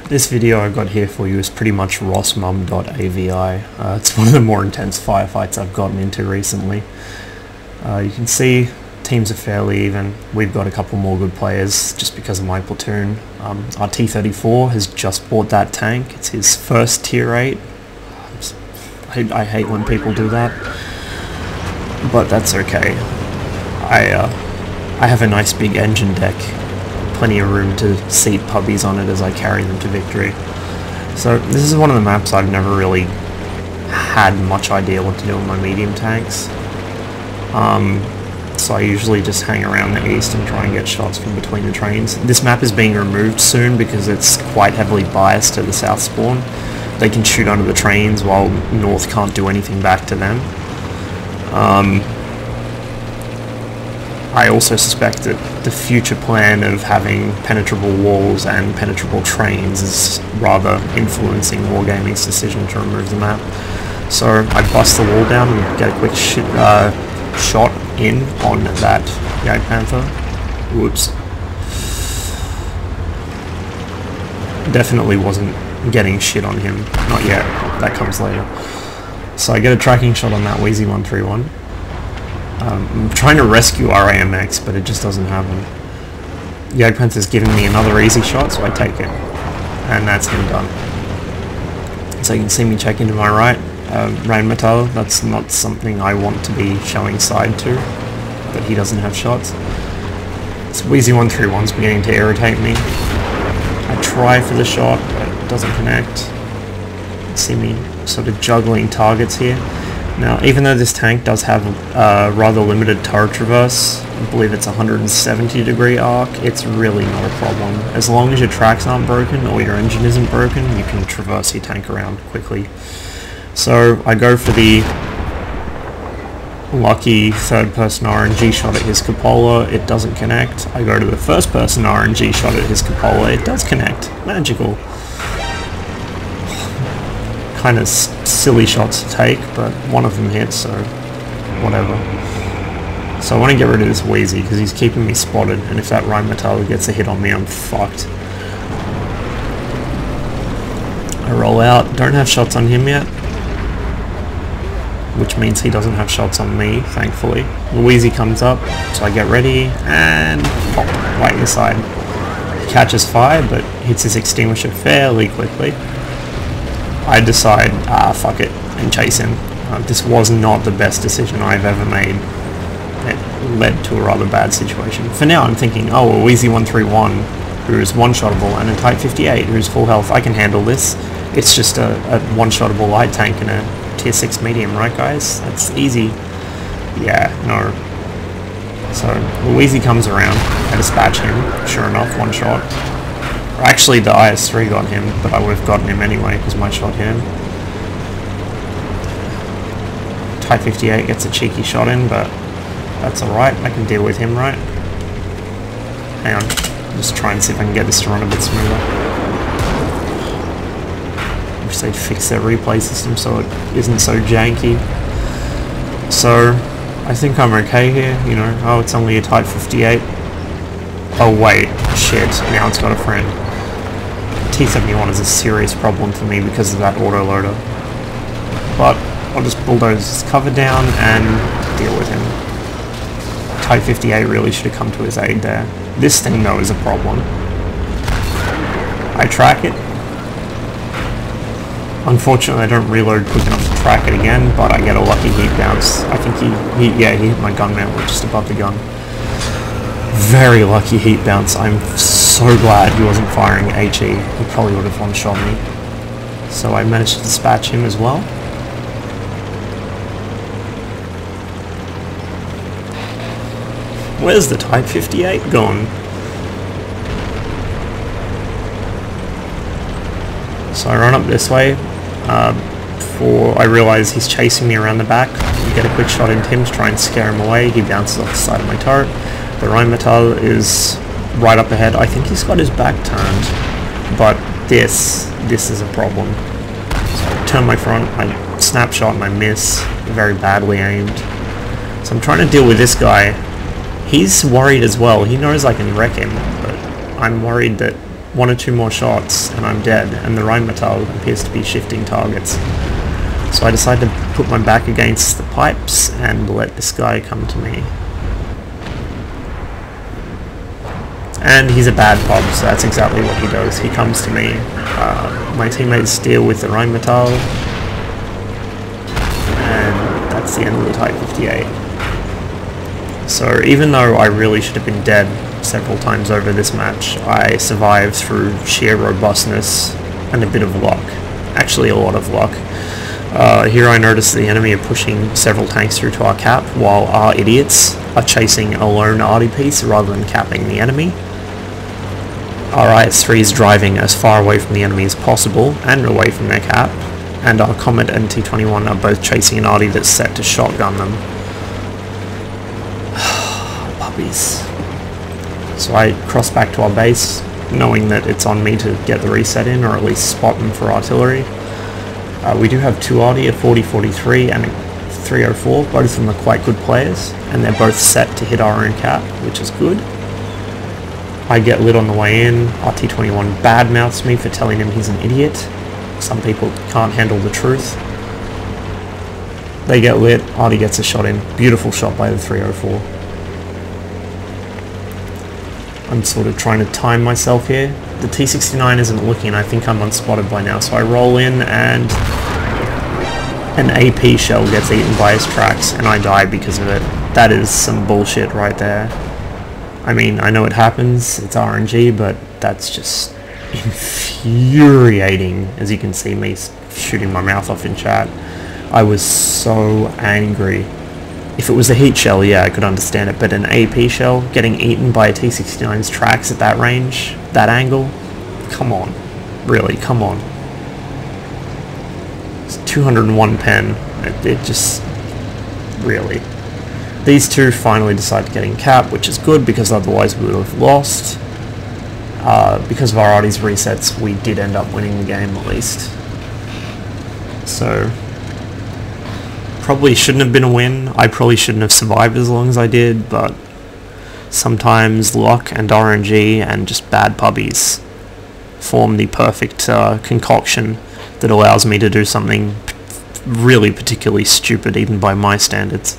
This video I got here for you is pretty much rossmum.avi. It's one of the more intense firefights I've gotten into recently. You can see teams are fairly even. We've got a couple more good players just because of my platoon. Our T-34 has just bought that tank. It's his first tier 8. I hate when people do that, but that's okay. I have a nice big engine deck. Plenty of room to seat puppies on it as I carry them to victory. So this is one of the maps I've never really had much idea what to do with my medium tanks. So I usually just hang around the east and try and get shots from between the trains. This map is being removed soon because it's quite heavily biased to the south spawn. They can shoot under the trains while north can't do anything back to them. I also suspect that the future plan of having penetrable walls and penetrable trains is rather influencing Wargaming's decision to remove the map. So I bust the wall down and get a quick shot in on that Jagdpanther. Whoops. Definitely wasn't getting shit on him. Not yet. That comes later. So I get a tracking shot on that Wheezy 131. I'm trying to rescue RAMX, but it just doesn't happen. Jagdpanther's giving me another easy shot, so I take it. And that's him done. So you can see me check into my right. Rheinmetall, that's not something I want to be showing side to, but he doesn't have shots. So Wheezy 131's beginning to irritate me. I try for the shot, but it doesn't connect. You see me sort of juggling targets here. Now, even though this tank does have a rather limited turret traverse, I believe it's a 170-degree arc, it's really not a problem. As long as your tracks aren't broken or your engine isn't broken, you can traverse your tank around quickly. So I go for the lucky third-person RNG shot at his cupola, it doesn't connect. I go to the first-person RNG shot at his cupola, it does connect. Magical. Kind of silly shots to take, but one of them hits, so whatever. So I want to get rid of this Wheezy because he's keeping me spotted, and if that Rheinmetall gets a hit on me, I'm fucked. I roll out, don't have shots on him yet, which means he doesn't have shots on me, thankfully. The Wheezy comes up, so I get ready, and pop, right in the side. He catches fire, but hits his extinguisher fairly quickly. I decide, fuck it, and chase him. This was not the best decision I've ever made. It led to a rather bad situation. For now, I'm thinking, oh, a Wheezy 131, who's one-shottable, and a Type 58, who's full health, I can handle this. It's just a one-shottable light tank and a Tier 6 medium, right, guys? That's easy. Yeah, no. So, the Wheezy comes around, I dispatch him, sure enough, one shot. Actually, the IS-3 got him, but I would have gotten him anyway because my shot hit him. Type 58 gets a cheeky shot in, but that's alright. I can deal with him, right? Hang on. Just try and see if I can get this to run a bit smoother. I wish they'd fix their replay system so it isn't so janky. So, I think I'm okay here, you know. Oh, it's only a Type 58. Oh wait, shit, now it's got a friend. T-71 is a serious problem for me because of that autoloader. But I'll just bulldoze his cover down and deal with him. Type 58 really should have come to his aid there. This thing though is a problem. I track it. Unfortunately I don't reload quick enough to track it again, but I get a lucky heat bounce. I think he hit my gun mount just above the gun. Very lucky heat bounce. I'm so glad he wasn't firing HE. He probably would have one-shot me. So I managed to dispatch him as well. Where's the Type 58 gone? So I run up this way. Before I realise he's chasing me around the back. I get a quick shot into him to try and scare him away. He bounces off the side of my turret. The Rheinmetall is right up ahead. I think he's got his back turned, but this is a problem. So I turn my front, I snapshot and I miss, very badly aimed. So I'm trying to deal with this guy. He's worried as well. He knows I can wreck him, but I'm worried that 1 or 2 more shots and I'm dead, and the Rheinmetall appears to be shifting targets. So I decide to put my back against the pipes and let this guy come to me. And he's a bad pub, so that's exactly what he does. He comes to me. My teammates deal with the Rheinmetall, and that's the end of the Type 58. So even though I really should have been dead several times over this match, I survived through sheer robustness and a bit of luck. Actually a lot of luck. Here I notice the enemy are pushing several tanks through to our cap, while our idiots are chasing a lone arty piece rather than capping the enemy. Our IS-3 is driving as far away from the enemy as possible and away from their cap, and our Comet and T-21 are both chasing an arty that's set to shotgun them. Puppies. So I cross back to our base, knowing that it's on me to get the reset in, or at least spot them for artillery. We do have 2 arty, a 40-43 and a 304. Both of them are quite good players, and they're both set to hit our own cap, which is good. I get lit on the way in. Our T-21 badmouths me for telling him he's an idiot. Some people can't handle the truth. They get lit, arty gets a shot in. Beautiful shot by the 304. I'm sort of trying to time myself here. The T-69 isn't looking, I think I'm unspotted by now, so I roll in and an AP shell gets eaten by his tracks and I die because of it. That is some bullshit right there. I mean, I know it happens, it's RNG, but that's just infuriating, as you can see me shooting my mouth off in chat. I was so angry. If it was a heat shell, yeah, I could understand it, but an AP shell getting eaten by a T-69's tracks at that range, that angle, come on. Really, come on. It's 201 pen. It just... really. These two finally decide to get in cap, which is good, because otherwise we would have lost. Because of our arty's resets, we did end up winning the game, at least. So... probably shouldn't have been a win. I probably shouldn't have survived as long as I did, but sometimes luck and RNG and just bad puppies form the perfect concoction that allows me to do something really particularly stupid, even by my standards.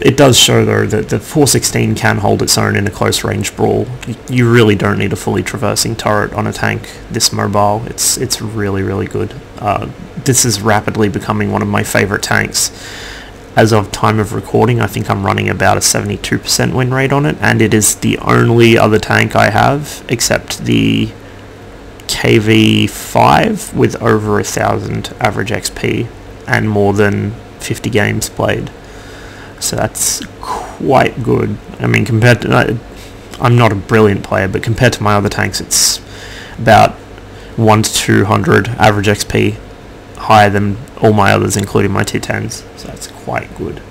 It does show, though, that the 416 can hold its own in a close-range brawl. You really don't need a fully traversing turret on a tank this mobile. It's really, really good. This is rapidly becoming one of my favourite tanks. As of time of recording, I think I'm running about a 72% win rate on it, and it is the only other tank I have, except the KV-5 with over 1,000 average XP and more than 50 games played. So that's quite good. I mean, compared to... I'm not a brilliant player, but compared to my other tanks, it's about 1 to 200 average XP higher than all my others, including my T10s. So that's quite good.